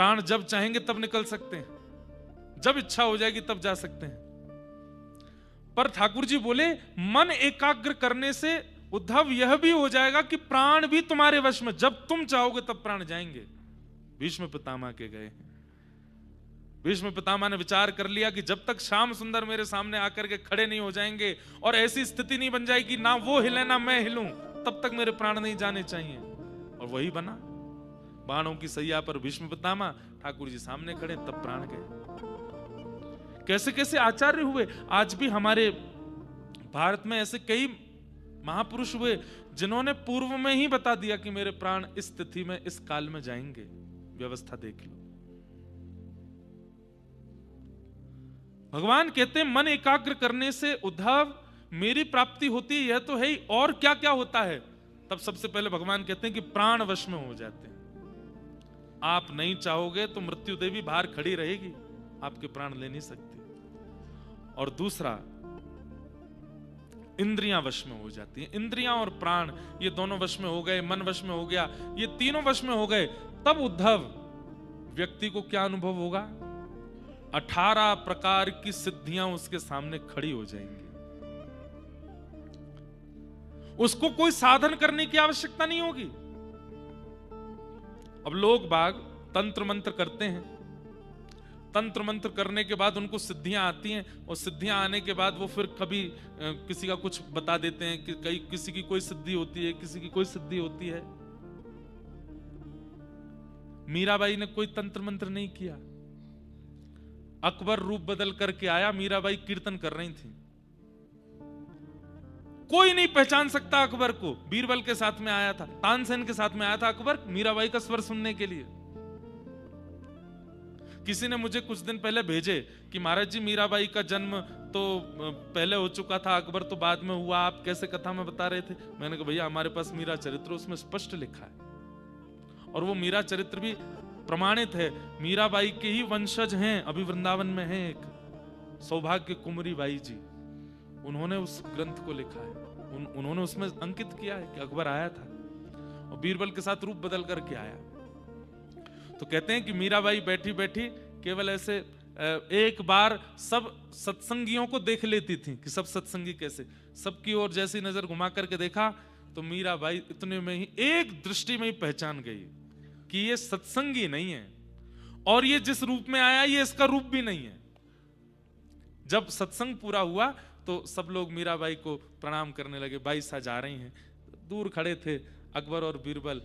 प्राण जब चाहेंगे तब निकल सकते हैं, जब इच्छा हो जाएगी तब जा सकते हैं। पर ठाकुर जी बोले मन एकाग्र करने से उद्धव यह भी हो जाएगा कि प्राण भी तुम्हारे वश में, जब तुम चाहोगे तब प्राण जाएंगे। भीष्म पितामह के गए। भीष्म पितामह ने विचार कर लिया कि जब तक श्याम सुंदर मेरे सामने आकर के खड़े नहीं हो जाएंगे और ऐसी स्थिति नहीं बन जाएगी ना वो हिले ना मैं हिलूं, तब तक मेरे प्राण नहीं जाने चाहिए। और वही बना। बाणों की सैया पर भीष्म पितामह, ठाकुर जी सामने खड़े, तब प्राण गए। कैसे कैसे आचार्य हुए। आज भी हमारे भारत में ऐसे कई महापुरुष हुए जिन्होंने पूर्व में ही बता दिया कि मेरे प्राण इस स्थिति में इस काल में जाएंगे, व्यवस्था देख लो। भगवान कहते हैं मन एकाग्र करने से उद्धव मेरी प्राप्ति होती है, यह तो है ही, और क्या क्या होता है। तब सबसे पहले भगवान कहते हैं कि प्राण वश में हो जाते हैं। आप नहीं चाहोगे तो मृत्यु देवी बाहर खड़ी रहेगी, आपके प्राण ले नहीं सकती। और दूसरा, इंद्रियां वश में हो जाती हैं। इंद्रियां और प्राण ये दोनों वश में हो गए, मन वश में हो गया, ये तीनों वश में हो गए, तब उद्धव व्यक्ति को क्या अनुभव होगा? 18 प्रकार की सिद्धियां उसके सामने खड़ी हो जाएंगी। उसको कोई साधन करने की आवश्यकता नहीं होगी। अब लोग बाग तंत्र मंत्र करते हैं, तंत्र मंत्र करने के बाद उनको सिद्धियां आती हैं, और सिद्धियां आने के बाद वो फिर कभी किसी का कुछ बता देते हैं कि किसी की कोई सिद्धि होती है, किसी की कोई सिद्धि होती है। मीराबाई ने कोई तंत्र मंत्र नहीं किया। अकबर रूप बदल करके आया, मीराबाई कीर्तन कर रही थी, कोई नहीं पहचान सकता अकबर को। बीरबल के साथ में आया था, तानसेन के साथ में आया था अकबर मीराबाई का स्वर सुनने के लिए। किसी ने मुझे कुछ दिन पहले भेजे कि महाराज जी मीराबाई का जन्म तो पहले हो चुका था, अकबर तो बाद में हुआ, आप कैसे कथा में बता रहे थे। मैंने कहा भैया हमारे पास मीरा चरित्र उसमें स्पष्ट लिखा है, और वो मीरा चरित्र भी प्रमाणित है। मीराबाई के ही वंशज हैं, अभी वृंदावन में हैं एक सौभाग्य कुमारी बाई जी, उन्होंने उस ग्रंथ को लिखा है, उन्होंने उसमें अंकित किया है कि अकबर आया था और बीरबल के साथ रूप बदल करके आया। तो कहते हैं कि मीराबाई बैठी बैठी केवल ऐसे एक बार सब सत्संगियों को देख लेती थी कि सब सत्संगी कैसे, सबकी ओर जैसी नजर घुमा करके देखा तो मीराबाई इतने में ही एक दृष्टि में ही पहचान गई कि ये सत्संगी नहीं है, और ये जिस रूप में आया ये इसका रूप भी नहीं है। जब सत्संग पूरा हुआ तो सब लोग मीराबाई को प्रणाम करने लगे, बाई सा जा रही हैं। दूर खड़े थे अकबर और बीरबल,